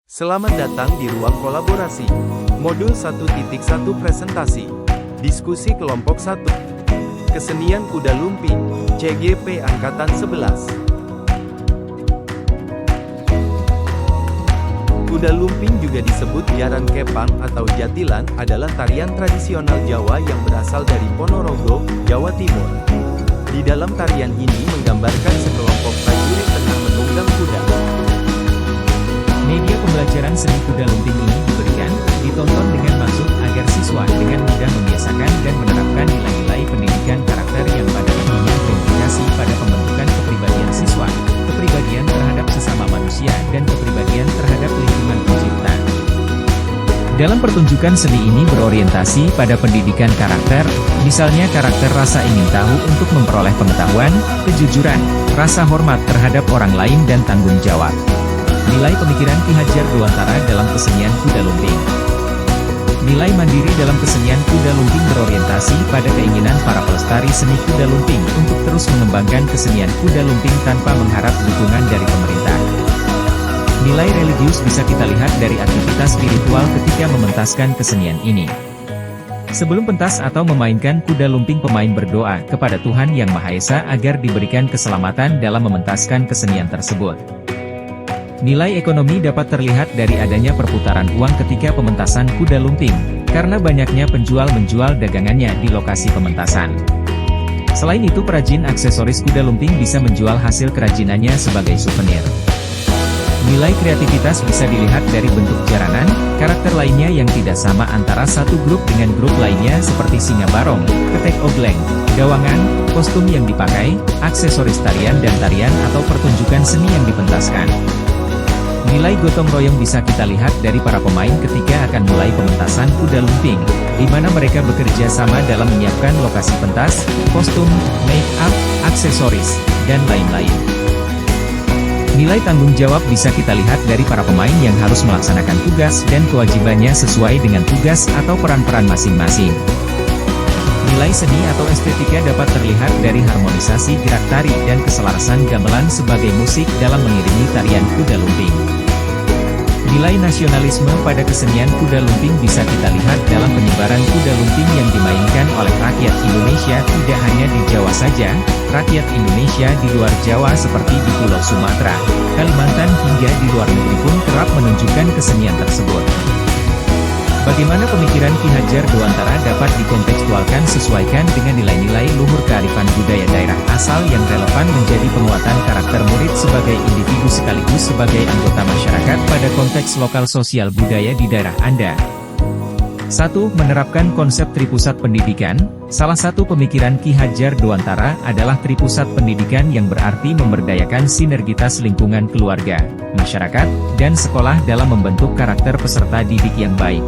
Selamat datang di ruang kolaborasi. Modul 1.1 presentasi. Diskusi kelompok 1. Kesenian Kuda Lumping, CGP Angkatan 11. Kuda lumping juga disebut jaran kepang atau jatilan adalah tarian tradisional Jawa yang berasal dari Ponorogo, Jawa Timur. Di dalam tarian ini menggambarkan sekelompok prajurit tengah menunggang kuda. Media pembelajaran seni kuda lumping ini ditonton dengan maksud agar siswa dengan mudah membiasakan dan menerapkan nilai-nilai pendidikan karakter yang pada intinya berimplikasi pada pembentukan kepribadian siswa, kepribadian terhadap sesama manusia, dan kepribadian terhadap lingkungan pencipta. Dalam pertunjukan seni ini berorientasi pada pendidikan karakter, misalnya karakter rasa ingin tahu untuk memperoleh pengetahuan, kejujuran, rasa hormat terhadap orang lain dan tanggung jawab. Nilai pemikiran Ki Hadjar Dewantara dalam kesenian kuda lumping. Nilai mandiri dalam kesenian kuda lumping berorientasi pada keinginan para pelestari seni kuda lumping untuk terus mengembangkan kesenian kuda lumping tanpa mengharap dukungan dari pemerintah. Nilai religius bisa kita lihat dari aktivitas spiritual ketika mementaskan kesenian ini. Sebelum pentas atau memainkan kuda lumping, pemain berdoa kepada Tuhan Yang Maha Esa agar diberikan keselamatan dalam mementaskan kesenian tersebut. Nilai ekonomi dapat terlihat dari adanya perputaran uang ketika pementasan kuda lumping, karena banyaknya penjual menjual dagangannya di lokasi pementasan. Selain itu, perajin aksesoris kuda lumping bisa menjual hasil kerajinannya sebagai souvenir. Nilai kreativitas bisa dilihat dari bentuk jaranan, karakter lainnya yang tidak sama antara satu grup dengan grup lainnya seperti singa barong, ketek ogleng, dawangan, kostum yang dipakai, aksesoris tarian dan tarian atau pertunjukan seni yang dipentaskan. Nilai gotong royong bisa kita lihat dari para pemain ketika akan mulai pementasan kuda lumping, di mana mereka bekerja sama dalam menyiapkan lokasi pentas, kostum, make up, aksesoris, dan lain-lain. Nilai tanggung jawab bisa kita lihat dari para pemain yang harus melaksanakan tugas dan kewajibannya sesuai dengan tugas atau peran-peran masing-masing. Nilai seni atau estetika dapat terlihat dari harmonisasi gerak tari dan keselarasan gamelan sebagai musik dalam mengiringi tarian kuda lumping. Nilai nasionalisme pada kesenian kuda lumping bisa kita lihat dalam penyebaran kuda lumping yang dimainkan oleh rakyat Indonesia tidak hanya di Jawa saja, rakyat Indonesia di luar Jawa seperti di Pulau Sumatera, Kalimantan hingga di luar negeri pun kerap menunjukkan kesenian tersebut. Bagaimana pemikiran Ki Hadjar Dewantara dapat dikontekstualkan sesuaikan dengan nilai-nilai luhur kearifan budaya daerah asal yang relevan menjadi penguatan karakter murid sebagai individu sekaligus sebagai anggota masyarakat pada konteks lokal sosial budaya di daerah Anda. 1. Menerapkan konsep tripusat pendidikan. Salah satu pemikiran Ki Hadjar Dewantara adalah tripusat pendidikan yang berarti memberdayakan sinergitas lingkungan keluarga, masyarakat, dan sekolah dalam membentuk karakter peserta didik yang baik.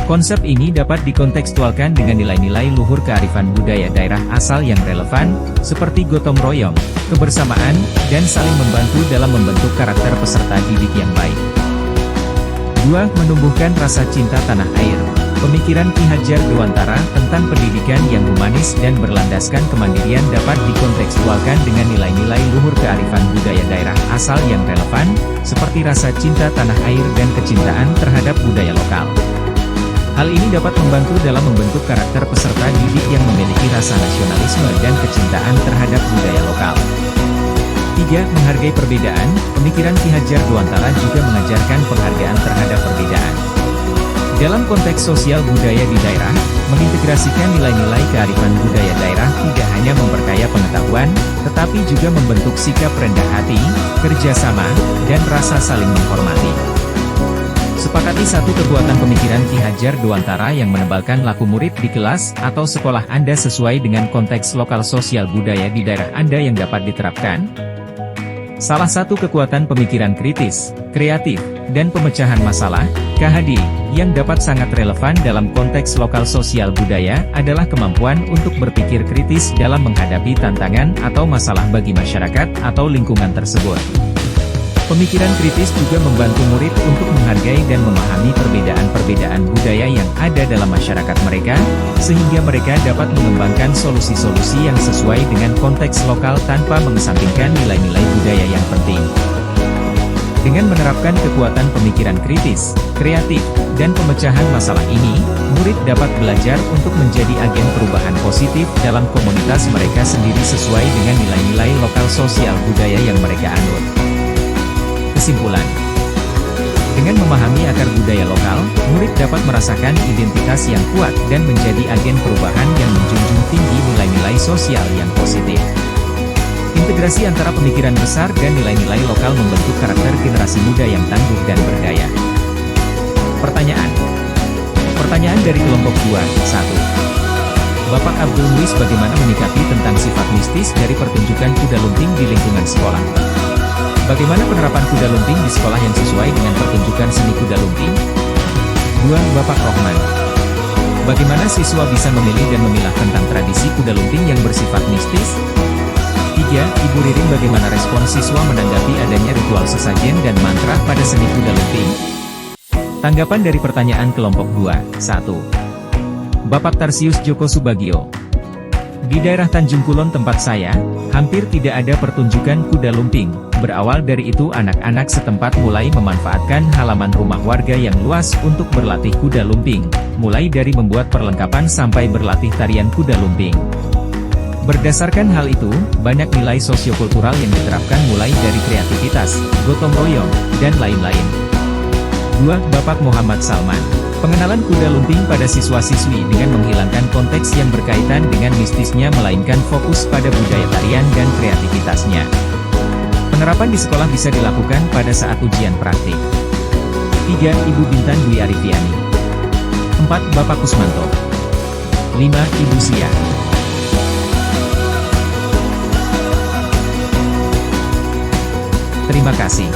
Konsep ini dapat dikontekstualkan dengan nilai-nilai luhur kearifan budaya daerah asal yang relevan, seperti gotong royong, kebersamaan, dan saling membantu dalam membentuk karakter peserta didik yang baik. 2. Menumbuhkan rasa cinta tanah air. Pemikiran Ki Hadjar Dewantara tentang pendidikan yang humanis dan berlandaskan kemandirian dapat dikontekstualkan dengan nilai-nilai luhur kearifan budaya daerah asal yang relevan, seperti rasa cinta tanah air dan kecintaan terhadap budaya lokal. Hal ini dapat membantu dalam membentuk karakter peserta didik yang memiliki rasa nasionalisme dan kecintaan terhadap budaya lokal. 3. Menghargai perbedaan. Pemikiran Ki Hadjar Dewantara juga mengajarkan penghargaan terhadap perbedaan. Dalam konteks sosial budaya di daerah, mengintegrasikan nilai-nilai kearifan budaya daerah tidak hanya memperkaya pengetahuan, tetapi juga membentuk sikap rendah hati, kerjasama, dan rasa saling menghormati. Sepakati satu kekuatan pemikiran Ki Hadjar Dewantara yang menebalkan laku murid di kelas atau sekolah Anda sesuai dengan konteks lokal sosial budaya di daerah Anda yang dapat diterapkan. Salah satu kekuatan pemikiran kritis, kreatif, dan pemecahan masalah, KHD, yang dapat sangat relevan dalam konteks lokal sosial budaya adalah kemampuan untuk berpikir kritis dalam menghadapi tantangan atau masalah bagi masyarakat atau lingkungan tersebut. Pemikiran kritis juga membantu murid untuk menghargai dan memahami perbedaan-perbedaan budaya yang ada dalam masyarakat mereka, sehingga mereka dapat mengembangkan solusi-solusi yang sesuai dengan konteks lokal tanpa mengesampingkan nilai-nilai budaya yang penting. Dengan menerapkan kekuatan pemikiran kritis, kreatif, dan pemecahan masalah ini, murid dapat belajar untuk menjadi agen perubahan positif dalam komunitas mereka sendiri sesuai dengan nilai-nilai lokal sosial budaya yang mereka anut. Kesimpulan: dengan memahami akar budaya lokal, murid dapat merasakan identitas yang kuat dan menjadi agen perubahan yang menjunjung tinggi nilai-nilai sosial yang positif. Integrasi antara pemikiran besar dan nilai-nilai lokal membentuk karakter generasi muda yang tangguh dan berdaya. Pertanyaan dari kelompok 2, 1. Bapak Abdul Muiz bagaimana menyikapi tentang sifat mistis dari pertunjukan kuda lumping di lingkungan sekolah? Bagaimana penerapan kuda lumping di sekolah yang sesuai dengan pertunjukan seni kuda lumping? 2. Bapak Rohman, bagaimana siswa bisa memilih dan memilah tentang tradisi kuda lumping yang bersifat mistis? 3. Ibu Ririn bagaimana respon siswa menanggapi adanya ritual sesajen dan mantra pada seni kuda lumping? Tanggapan dari pertanyaan kelompok 2, 1. Bapak Tarsius Joko Subagio, di daerah Tanjung Kulon tempat saya, hampir tidak ada pertunjukan kuda lumping. Berawal dari itu anak-anak setempat mulai memanfaatkan halaman rumah warga yang luas untuk berlatih kuda lumping, mulai dari membuat perlengkapan sampai berlatih tarian kuda lumping. Berdasarkan hal itu, banyak nilai sosiokultural yang diterapkan mulai dari kreativitas, gotong royong, dan lain-lain. 2. Bapak Muhammad Salman, pengenalan kuda lumping pada siswa-siswi dengan menghilangkan konteks yang berkaitan dengan mistisnya melainkan fokus pada budaya tarian dan kreativitasnya. Penerapan di sekolah bisa dilakukan pada saat ujian praktik. 3. Ibu Bintan Dwi Arifiani. 4. Bapak Kusmanto. 5. Ibu Sia. Terima kasih.